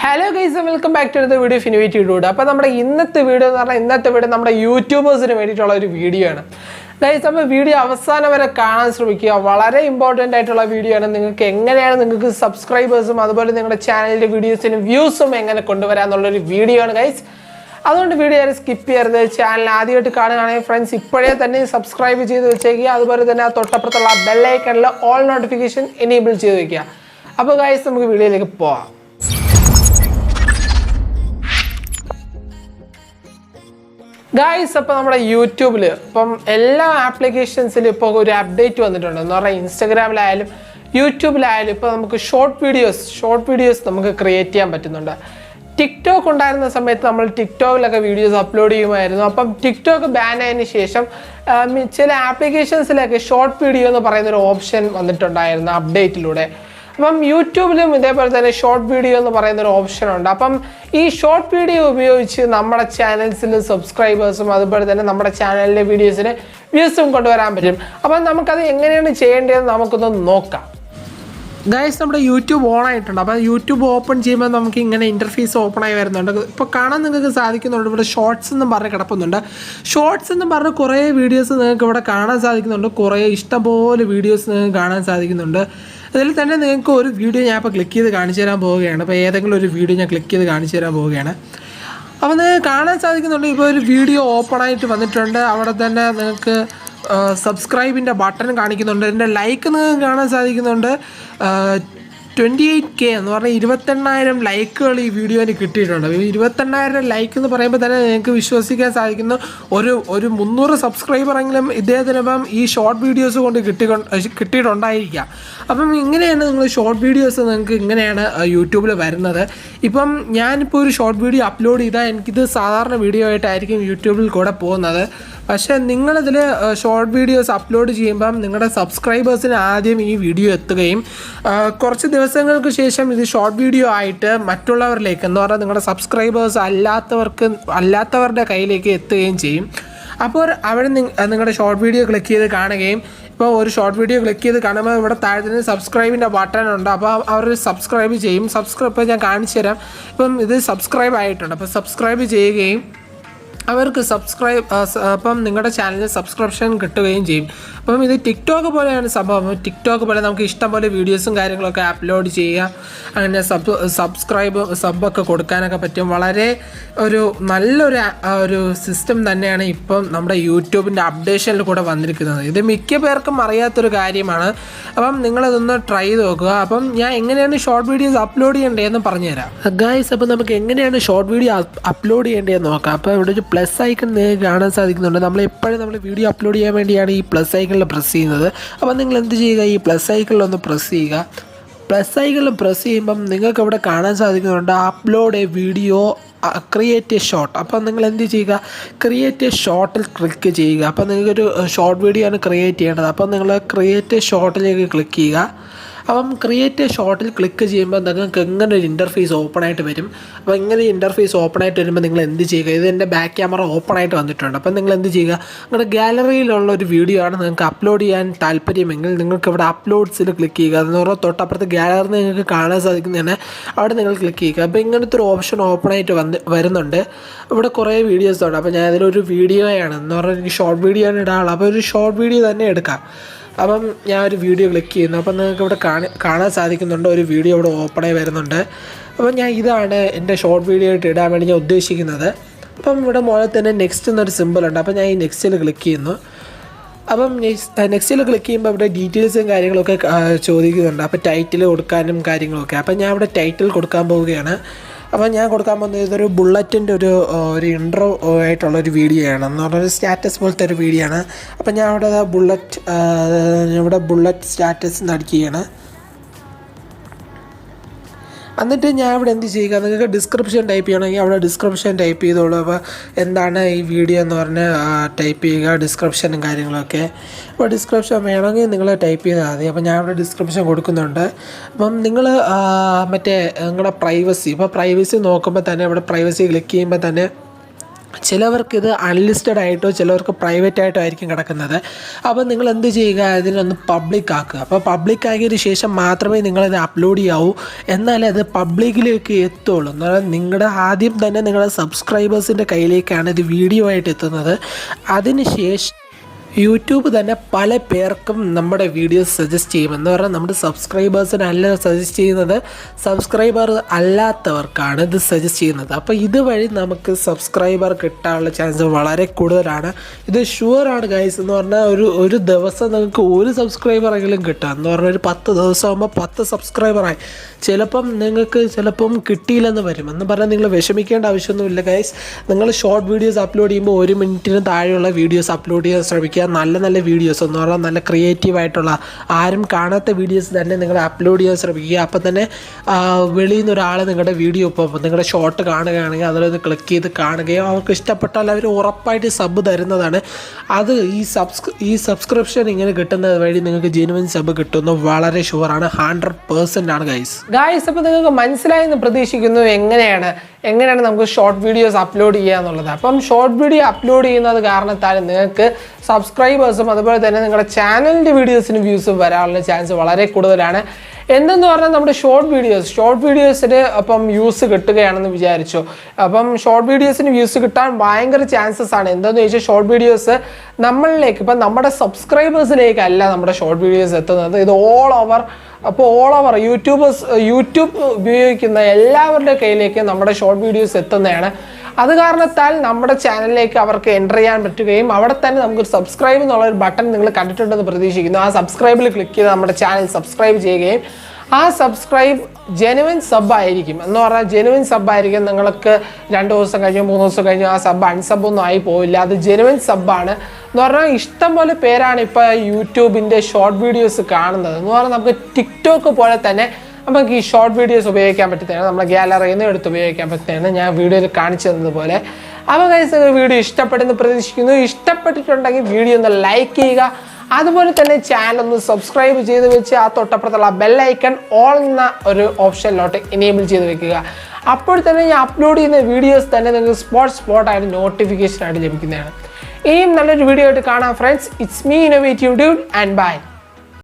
Hello guys and welcome back to the video of Innovative Dude. അപ്പോൾ നമ്മുടെ ഇന്നത്തെ video നമ്മുടെ യൂട്യൂബേഴ്സിന് വേണ്ടിയിട്ടുള്ള ഒരു വീഡിയോ ആണ്. ഗൈസ് അപ്പോൾ വീഡിയോ അവസാനം വരെ കാണാൻ ശ്രമിക്കുക. വളരെ ഇമ്പോർട്ടൻ്റ് ആയിട്ടുള്ള വീഡിയോ ആണ്. നിങ്ങൾക്ക് സബ്സ്ക്രൈബേഴ്സും അതുപോലെ നിങ്ങളുടെ ചാനലിലെ വീഡിയോസിനും വ്യൂസും എങ്ങനെ കൊണ്ടുവരാമെന്നുള്ളൊരു വീഡിയോ ആണ് ഗൈസ്. അതുകൊണ്ട് വീഡിയോ സ്കിപ്പ് ചെയ്യരുത്. ചാനൽ ആദ്യമായിട്ട് കാണുകയാണെങ്കിൽ ഫ്രണ്ട്സ് ഇപ്പോഴേ തന്നെ സബ്സ്ക്രൈബ് ചെയ്ത് വെച്ചേക്കുക. അതുപോലെ തന്നെ തൊട്ടപ്പുറത്തുള്ള ബെൽ ഐക്കണിൽ ഓൾ നോട്ടിഫിക്കേഷൻ എനേബിൾ ചെയ്ത് വെക്കുക. അപ്പോൾ ഗൈസ് നമുക്ക് വീഡിയോയിലേക്ക് പോവാം. ഗായ്സ് അപ്പോൾ നമ്മുടെ യൂട്യൂബിൽ ഇപ്പം എല്ലാ ആപ്ലിക്കേഷൻസിലും ഇപ്പോൾ ഒരു അപ്ഡേറ്റ് വന്നിട്ടുണ്ട്. എന്ന് പറഞ്ഞാൽ ഇൻസ്റ്റഗ്രാമിലായാലും യൂട്യൂബിലായാലും ഇപ്പോൾ നമുക്ക് ഷോർട്ട് വീഡിയോസ് നമുക്ക് ക്രിയേറ്റ് ചെയ്യാൻ പറ്റുന്നുണ്ട്. ടിക്ടോക്ക് ഉണ്ടായിരുന്ന സമയത്ത് നമ്മൾ ടിക്ടോക്കിലൊക്കെ വീഡിയോസ് അപ്ലോഡ് ചെയ്യുമായിരുന്നു. അപ്പം ടിക്ടോക്ക് ബാൻ ആയതിനു ശേഷം ചില ആപ്ലിക്കേഷൻസിലൊക്കെ ഷോർട്ട് വീഡിയോ എന്ന് പറയുന്നൊരു ഓപ്ഷൻ വന്നിട്ടുണ്ടായിരുന്നു അപ്ഡേറ്റിലൂടെ. അപ്പം യൂട്യൂബിലും ഇതേപോലെ തന്നെ ഷോർട്ട് വീഡിയോ എന്ന് പറയുന്നൊരു ഓപ്ഷൻ ഉണ്ട്. അപ്പം ഈ ഷോർട്ട് വീഡിയോ ഉപയോഗിച്ച് നമ്മുടെ ചാനൽസിൽ സബ്സ്ക്രൈബേഴ്സും അതുപോലെ തന്നെ നമ്മുടെ ചാനലിലെ വീഡിയോസിന് വ്യൂസും കൊണ്ടുവരാൻ പറ്റും. അപ്പം നമുക്കത് എങ്ങനെയാണ് ചെയ്യേണ്ടതെന്ന് നമുക്കൊന്ന് നോക്കാം. ഗൈസ് നമ്മുടെ യൂട്യൂബ് ഓൺ ആയിട്ടുണ്ട്. അപ്പോൾ യൂട്യൂബ് ഓപ്പൺ ചെയ്യുമ്പോൾ നമുക്ക് ഇങ്ങനെ ഇൻ്റർഫേസ് ഓപ്പൺ ആയി വരുന്നുണ്ട്. ഇപ്പോൾ കാണാൻ നിങ്ങൾക്ക് സാധിക്കുന്നുണ്ട്. ഇവിടെ ഷോർട്സ് എന്നും പറഞ്ഞ് കിടപ്പുന്നുണ്ട്. ഷോർട്സ് എന്നും പറഞ്ഞ് കുറേ വീഡിയോസ് നിങ്ങൾക്ക് ഇവിടെ കാണാൻ സാധിക്കുന്നുണ്ട്. കുറേ ഇഷ്ടംപോലെ വീഡിയോസ് നിങ്ങൾക്ക് കാണാൻ സാധിക്കുന്നുണ്ട്. അതിൽ തന്നെ നിങ്ങൾക്ക് ഒരു വീഡിയോ ഞാൻ ഇപ്പോൾ ക്ലിക്ക് ചെയ്ത് കാണിച്ചു തരാൻ പോവുകയാണ്. അപ്പോൾ ഏതെങ്കിലും ഒരു വീഡിയോ ഞാൻ ക്ലിക്ക് ചെയ്ത് കാണിച്ചു തരാൻ പോവുകയാണ്. അപ്പോൾ നിങ്ങൾക്ക് കാണാൻ സാധിക്കുന്നുണ്ട്. ഇപ്പോൾ ഒരു വീഡിയോ ഓപ്പൺ ആയിട്ട് വന്നിട്ടുണ്ട്. അവിടെ തന്നെ നിങ്ങൾക്ക് സബ്സ്ക്രൈബിൻ്റെ ബട്ടൺ കാണിക്കുന്നുണ്ട്. എൻ്റെ ലൈക്ക് നിങ്ങൾക്ക് കാണാൻ സാധിക്കുന്നുണ്ട്. 28K എന്ന് പറഞ്ഞാൽ 28,000 ലൈക്കുകൾ ഈ വീഡിയോന് കിട്ടിയിട്ടുണ്ട്. 28,000 ലൈക്ക് എന്ന് പറയുമ്പോൾ തന്നെ നിങ്ങൾക്ക് വിശ്വസിക്കാൻ സാധിക്കുന്നു ഒരു 300 സബ്സ്ക്രൈബറെങ്കിലും ഇദ്ദേഹത്തിനിപ്പം ഈ ഷോർട്ട് വീഡിയോസ് കൊണ്ട് കിട്ടിയിട്ടുണ്ടായിരിക്കുക. അപ്പം ഇങ്ങനെയാണ് നിങ്ങൾ ഷോർട്ട് വീഡിയോസ് നിങ്ങൾക്ക് ഇങ്ങനെയാണ് യൂട്യൂബിൽ വരുന്നത്. ഇപ്പം ഞാനിപ്പോൾ ഒരു ഷോർട്ട് വീഡിയോ അപ്ലോഡ് ചെയ്താൽ എനിക്കിത് സാധാരണ വീഡിയോ ആയിട്ടായിരിക്കും യൂട്യൂബിൽ കൂടെ പോകുന്നത്. പക്ഷേ നിങ്ങളിതിൽ ഷോർട്ട് വീഡിയോസ് അപ്ലോഡ് ചെയ്യുമ്പം നിങ്ങളുടെ സബ്സ്ക്രൈബേഴ്സിന് ആദ്യം ഈ വീഡിയോ എത്തുകയും കുറച്ച് ദിവസങ്ങൾക്ക് ശേഷം ഇത് ഷോർട്ട് വീഡിയോ ആയിട്ട് മറ്റുള്ളവരിലേക്ക് എന്ന് പറഞ്ഞാൽ നിങ്ങളുടെ സബ്സ്ക്രൈബേഴ്സ് അല്ലാത്തവരുടെ കയ്യിലേക്ക് എത്തുകയും ചെയ്യും. അപ്പോൾ അവിടെ നിങ്ങളുടെ ഷോർട്ട് വീഡിയോ ക്ലിക്ക് ചെയ്ത് കാണുകയും ഇപ്പോൾ ഒരു ഷോർട്ട് വീഡിയോ ക്ലിക്ക് ചെയ്ത് കാണുമ്പോൾ ഇവിടെ താഴെ തന്നെ സബ്സ്ക്രൈബിൻ്റെ ബട്ടൺ ഉണ്ട്. അപ്പോൾ അവർ സബ്സ്ക്രൈബ് ചെയ്യും. ഇപ്പോൾ ഞാൻ കാണിച്ചു തരാം. ഇപ്പം ഇത് സബ്സ്ക്രൈബ് ആയിട്ടുണ്ട്. അപ്പോൾ സബ്സ്ക്രൈബ് ചെയ്യുകയും അവർക്ക് അപ്പം നിങ്ങളുടെ ചാനലിൽ സബ്സ്ക്രിപ്ഷൻ കിട്ടുകയും ചെയ്യും. അപ്പം ഇത് ടിക്ടോക്ക് പോലെയാണ് സംഭവം. ടിക്ടോക്ക് പോലെ നമുക്ക് ഇഷ്ടം പോലെ വീഡിയോസും കാര്യങ്ങളൊക്കെ അപ്ലോഡ് ചെയ്യുക, അങ്ങനെ സബ്ബൊക്കെ കൊടുക്കാനൊക്കെ പറ്റും. വളരെ നല്ലൊരു സിസ്റ്റം തന്നെയാണ് ഇപ്പം നമ്മുടെ യൂട്യൂബിൻ്റെ അപ്ഡേഷനിൽ കൂടെ വന്നിരിക്കുന്നത്. ഇത് മിക്ക പേർക്കും അറിയാത്തൊരു കാര്യമാണ്. അപ്പം നിങ്ങളതൊന്ന് ട്രൈ ചെയ്ത് നോക്കുക. അപ്പം ഞാൻ എങ്ങനെയാണ് ഷോർട്ട് വീഡിയോസ് അപ്ലോഡ് ചെയ്യേണ്ടതെന്ന് പറഞ്ഞുതരാം ഗൈസ്. അപ്പോൾ നമുക്ക് എങ്ങനെയാണ് ഷോർട്ട് വീഡിയോ അപ്ലോഡ് ചെയ്യേണ്ടതെന്ന് നോക്കാം. അപ്പോൾ ഇവിടെ ഒരു പ്ലസ് ഐക്കൺ നിങ്ങൾക്ക് കാണാൻ സാധിക്കുന്നുണ്ട്. നമ്മൾ വീഡിയോ അപ്ലോഡ് ചെയ്യാൻ വേണ്ടിയാണ് ഈ പ്ലസ് ഐക്കണിൽ പ്രസ് ചെയ്യുന്നത്. അപ്പോൾ നിങ്ങൾ എന്ത് ചെയ്യുക, ഈ പ്ലസ് ഐക്കണിലൊന്ന് പ്രസ് ചെയ്യുക. പ്ലസ് ഐക്കണിൽ പ്രസ് ചെയ്യുമ്പം നിങ്ങൾക്ക് ഇവിടെ കാണാൻ സാധിക്കുന്നുണ്ട് upload A video create A short. അപ്പം നിങ്ങൾ എന്ത് ചെയ്യുക, ക്രിയേറ്റ് എ ഷോർട്ടിൽ ക്ലിക്ക് ചെയ്യുക. അപ്പോൾ നിങ്ങൾക്കൊരു ഷോർട്ട് വീഡിയോ ആണ് ക്രിയേറ്റ് ചെയ്യേണ്ടത്. അപ്പം നിങ്ങൾ ക്രിയേറ്റ് എ ഷോർട്ടിലേക്ക് ക്ലിക്ക് ചെയ്യുക. അപ്പം ക്രിയേറ്റ് എ ഷോർട്ടിൽ ക്ലിക്ക് ചെയ്യുമ്പോൾ നിങ്ങൾക്ക് എങ്ങനെ ഒരു ഇൻ്റർഫേസ് ഓപ്പൺ ആയിട്ട് വരും. അപ്പോൾ ഇങ്ങനെ ഇൻ്റർഫേസ് ഓപ്പൺ ആയിട്ട് വരുമ്പോൾ നിങ്ങൾ എന്ത് ചെയ്യുക, ഇത് എൻ്റെ ബാക്ക് ക്യാമറ ഓപ്പൺ ആയിട്ട് വന്നിട്ടുണ്ട്. അപ്പം നിങ്ങൾ എന്ത് ചെയ്യുക, നിങ്ങളുടെ ഗാലറിയിലുള്ള ഒരു വീഡിയോ ആണ് നിങ്ങൾക്ക് അപ്ലോഡ് ചെയ്യാൻ താല്പര്യമെങ്കിൽ നിങ്ങൾക്ക് ഇവിടെ അപ്ലോഡ്സിൽ ക്ലിക്ക് ചെയ്യുക. അതെന്ന് പറഞ്ഞാൽ തൊട്ടപ്പുറത്ത് ഗാലറി നിങ്ങൾക്ക് കാണാൻ സാധിക്കുന്നതാണ്. അവിടെ നിങ്ങൾ ക്ലിക്ക് ചെയ്യുക. അപ്പോൾ ഇങ്ങനത്തെ ഒരു ഓപ്ഷൻ ഓപ്പൺ ആയിട്ട് വരുന്നുണ്ട്. ഇവിടെ കുറേ വീഡിയോസ് ഉണ്ട്. അപ്പോൾ ഞാൻ അതിലൊരു വീഡിയോയാണ് എന്ന് പറഞ്ഞാൽ എനിക്ക് ഷോർട്ട് വീഡിയോ ആണ് ഇടാനുള്ളത്. അപ്പോൾ ഒരു ഷോർട്ട് വീഡിയോ തന്നെ എടുക്കാം. അപ്പം ഞാൻ ഒരു വീഡിയോ ക്ലിക്ക് ചെയ്യുന്നു. അപ്പം നിങ്ങൾക്ക് ഇവിടെ കാണാൻ സാധിക്കുന്നുണ്ട് ഒരു വീഡിയോ ഇവിടെ ഓപ്പണായി വരുന്നുണ്ട്. അപ്പം ഇതാണ് എൻ്റെ ഷോർട്ട് വീഡിയോ ആയിട്ട് ഇടാൻ വേണ്ടി ഞാൻ ഉദ്ദേശിക്കുന്നത്. അപ്പം ഇവിടെ മുകളിൽ തന്നെ നെക്സ്റ്റ് എന്നൊരു സിമ്പിൾ ഉണ്ട്. അപ്പം ഞാൻ ഈ നെക്സ്റ്റിൽ ക്ലിക്ക് ചെയ്യുന്നു. അപ്പം നെക്സ്റ്റിൽ ക്ലിക്ക് ചെയ്യുമ്പോൾ ഇവിടെ ഡീറ്റെയിൽസും കാര്യങ്ങളൊക്കെ ചോദിക്കുന്നുണ്ട്. അപ്പോൾ ടൈറ്റിൽ കൊടുക്കാനും കാര്യങ്ങളൊക്കെ. അപ്പം ഞാൻ ഇവിടെ ടൈറ്റിൽ കൊടുക്കാൻ പോവുകയാണ്. അപ്പോൾ ഞാൻ കൊടുക്കാൻ പോകുന്നത് ഇതൊരു ബുള്ളറ്റിൻ്റെ ഒരു ഇൻട്രോ ആയിട്ടുള്ളൊരു വീഡിയോ ആണ്. എന്ന് പറഞ്ഞൊരു സ്റ്റാറ്റസ് പോലത്തെ ഒരു വീഡിയോ ആണ്. അപ്പോൾ ഞാൻ ഇവിടെ ബുള്ളറ്റ് സ്റ്റാറ്റസ് നടിക്കുകയാണ്. എന്നിട്ട് ഞാൻ ഇവിടെ എന്ത് ചെയ്യുക, നിങ്ങൾക്ക് ഡിസ്ക്രിപ്ഷൻ ടൈപ്പ് ചെയ്യണമെങ്കിൽ അവിടെ ഡിസ്ക്രിപ്ഷൻ ടൈപ്പ് ചെയ്തോളൂ. അപ്പോൾ എന്താണ് ഈ വീഡിയോ എന്ന് പറഞ്ഞ് ടൈപ്പ് ചെയ്യുക, ഡിസ്ക്രിപ്ഷനും കാര്യങ്ങളൊക്കെ. അപ്പോൾ ഡിസ്ക്രിപ്ഷൻ വേണമെങ്കിൽ നിങ്ങൾ ടൈപ്പ് ചെയ്താൽ മതി. അപ്പോൾ ഞാൻ ഇവിടെ ഡിസ്ക്രിപ്ഷൻ കൊടുക്കുന്നുണ്ട്. അപ്പം നിങ്ങൾ നിങ്ങളുടെ പ്രൈവസി നോക്കുമ്പോൾ തന്നെ ഇവിടെ പ്രൈവസി ക്ലിക്ക് ചെയ്യുമ്പോൾ തന്നെ ചിലവർക്ക് ഇത് അൺലിസ്റ്റഡ് ആയിട്ടോ ചിലവർക്ക് പ്രൈവറ്റ് ആയിട്ടോ ആയിരിക്കും കിടക്കുന്നത്. അപ്പോൾ നിങ്ങൾ എന്ത് ചെയ്യുക, ഇതിനൊന്ന് പബ്ലിക് ആക്കുക. അപ്പോൾ പബ്ലിക് ആക്കിയതിന് ശേഷം മാത്രമേ നിങ്ങളിത് അപ്ലോഡ് ചെയ്യാവൂ, എന്നാലേ അത് പബ്ലിക്കിലേക്ക് എത്തുള്ളൂ. എന്നാൽ നിങ്ങളുടെ ആദ്യം തന്നെ നിങ്ങളുടെ സബ്സ്ക്രൈബേഴ്സിൻ്റെ കയ്യിലേക്കാണ് ഇത് വീഡിയോ ആയിട്ട് എത്തുന്നത്. അതിന് ശേഷം യൂട്യൂബ് തന്നെ പല പേർക്കും നമ്മുടെ വീഡിയോസ് സജസ്റ്റ് ചെയ്യും. എന്ന് പറഞ്ഞാൽ നമ്മുടെ സബ്സ്ക്രൈബേഴ്സിനല്ല സജസ്റ്റ് ചെയ്യുന്നത്, സബ്സ്ക്രൈബർ അല്ലാത്തവർക്കാണ് ഇത് സജസ്റ്റ് ചെയ്യുന്നത്. അപ്പോൾ ഇതുവഴി നമുക്ക് സബ്സ്ക്രൈബർ കിട്ടാനുള്ള ചാൻസ് വളരെ കൂടുതലാണ്. ഇത് ഷുവറാണ് ഗൈസ്. എന്ന് പറഞ്ഞാൽ ഒരു ദിവസം നിങ്ങൾക്ക് ഒരു സബ്സ്ക്രൈബറെങ്കിലും കിട്ടുക എന്ന് പറഞ്ഞാൽ ഒരു 10 ദിവസമാകുമ്പോൾ 10 സബ്സ്ക്രൈബറായി. ചിലപ്പം കിട്ടിയില്ലെന്ന് വരും. എന്ന് പറഞ്ഞാൽ നിങ്ങൾ വിഷമിക്കേണ്ട ആവശ്യമൊന്നുമില്ല ഗൈസ്. നിങ്ങൾ ഷോർട്ട് വീഡിയോസ് അപ്ലോഡ് ചെയ്യുമ്പോൾ 1 മിനിറ്റിന് താഴെയുള്ള വീഡിയോസ് അപ്ലോഡ് ചെയ്യാൻ ശ്രമിക്കുക. നല്ല വീഡിയോസ് എന്ന് പറഞ്ഞാൽ നല്ല ക്രിയേറ്റീവായിട്ടുള്ള ആരും കാണാത്ത വീഡിയോസ് തന്നെ നിങ്ങൾ അപ്ലോഡ് ചെയ്യാൻ ശ്രമിക്കുക. അപ്പോൾ തന്നെ വെളിയിൽ നിന്ന് ഒരാൾ നിങ്ങളുടെ വീഡിയോ ഇപ്പോൾ നിങ്ങളുടെ ഷോർട്ട് കാണുകയാണെങ്കിൽ അതിലൊന്ന് ക്ലിക്ക് ചെയ്ത് കാണുകയോ അവർക്ക് ഇഷ്ടപ്പെട്ടാൽ അവർ ഉറപ്പായിട്ട് സബ് തരുന്നതാണ്. അത് ഈ സബ്സ്ക്രിപ്ഷൻ ഇങ്ങനെ കിട്ടുന്നത് വഴി നിങ്ങൾക്ക് ജെനുവിൻ സബ് കിട്ടുന്നത് വളരെ ഷുവറാണ്, 100% ആണ് ഗൈസ്. അപ്പോൾ നിങ്ങൾക്ക് മനസ്സിലായെന്ന് പ്രതീക്ഷിക്കുന്നു എങ്ങനെയാണ് നമുക്ക് ഷോർട്ട് വീഡിയോസ് അപ്ലോഡ് ചെയ്യുക എന്നുള്ളത്. അപ്പം ഷോർട്ട് വീഡിയോ അപ്ലോഡ് ചെയ്യുന്നത് കാരണത്താൽ നിങ്ങൾക്ക് സബ്സ്ക്രൈബേഴ്സും അതുപോലെ തന്നെ നിങ്ങളുടെ ചാനലിൻ്റെ വീഡിയോസിന് വ്യൂസും വരാനുള്ള ചാൻസ് വളരെ കൂടുതലാണ്. എന്തെന്ന് പറഞ്ഞാൽ നമ്മുടെ ഷോർട്ട് വീഡിയോസിന് അപ്പം വ്യൂസ് കിട്ടുകയാണെന്ന് വിചാരിച്ചു. അപ്പം ഷോർട്ട് വീഡിയോസിന് വ്യൂസ് കിട്ടാൻ ഭയങ്കര ചാൻസസ് ആണ്. എന്താണെന്ന് ചോദിച്ചാൽ ഷോർട്ട് വീഡിയോസ് നമ്മളിലേക്ക് ഇപ്പം നമ്മുടെ സബ്സ്ക്രൈബേഴ്സിലേക്കല്ല നമ്മുടെ ഷോർട്ട് വീഡിയോസ് എത്തുന്നത്. ഇത് ഓൾ ഓവർ യൂട്യൂബ് ഉപയോഗിക്കുന്ന എല്ലാവരുടെ കയ്യിലേക്ക് നമ്മുടെ ഷോർട്ട് വീഡിയോസ് എത്തുന്നതാണ്. അത് കാരണത്താൽ നമ്മുടെ ചാനലിലേക്ക് അവർക്ക് എൻ്റർ ചെയ്യാൻ പറ്റുകയും അവിടെ തന്നെ നമുക്കൊരു സബ്സ്ക്രൈബ് എന്നുള്ളൊരു ബട്ടൺ നിങ്ങൾ കണ്ടിട്ടുണ്ടെന്ന് പ്രതീക്ഷിക്കുന്നു. ആ സബ്സ്ക്രൈബിൽ ക്ലിക്ക് ചെയ്ത് നമ്മുടെ ചാനൽ സബ്സ്ക്രൈബ് ചെയ്യുകയും ആ സബ്സ്ക്രൈബ് ജെനുവിൻ സബ് ആയിരിക്കും. എന്ന് പറഞ്ഞാൽ ജെനുവിൻ സബ് ആയിരിക്കും. നിങ്ങൾക്ക് 2 ദിവസം കഴിഞ്ഞോ 3 ദിവസം കഴിഞ്ഞോ ആ സബ് അൺസബൊന്നും ആയി പോവില്ല. അത് ജെനുവിൻ സബ്ബാണ്. എന്ന് പറഞ്ഞാൽ ഇഷ്ടംപോലെ പേരാണ് ഇപ്പോൾ യൂട്യൂബിൻ്റെ ഷോർട്ട് വീഡിയോസ് കാണുന്നത്. എന്ന് പറഞ്ഞാൽ നമുക്ക് ടിക്ടോക്ക് പോലെ തന്നെ നമുക്ക് ഈ ഷോർട്ട് വീഡിയോസ് ഉപയോഗിക്കാൻ പറ്റുന്നതാണ്. നമ്മുടെ ഗാലറിയിൽ നിന്ന് എടുത്ത് ഉപയോഗിക്കാൻ പറ്റുന്നതാണ്, ഞാൻ വീഡിയോയിൽ കാണിച്ചു തന്നതുപോലെ. അപ്പോൾ ഗൈസ് വീഡിയോ ഇഷ്ടപ്പെടുന്നു പ്രതീക്ഷിക്കുന്നു. ഇഷ്ടപ്പെട്ടിട്ടുണ്ടെങ്കിൽ വീഡിയോ ഒന്ന് ലൈക്ക് ചെയ്യുക. അതുപോലെ തന്നെ ചാനൽ ഒന്ന് സബ്സ്ക്രൈബ് ചെയ്ത് വെച്ച് ആ തൊട്ടപ്പുറത്തുള്ള ബെല്ലൈക്കൺ ഓൾ എന്ന ഒരു ഓപ്ഷനിലോട്ട് എനേബിൾ ചെയ്ത് വെക്കുക. അപ്പോൾ തന്നെ ഞാൻ അപ്ലോഡ് ചെയ്യുന്ന വീഡിയോസ് തന്നെ നിങ്ങൾക്ക് സ്പോട്ടായിട്ട് നോട്ടിഫിക്കേഷൻ ആയിട്ട് ലഭിക്കുന്നതാണ്. ഇനിയും നല്ലൊരു വീഡിയോ ആയിട്ട് കാണാം friends. It's me innovative dude and by.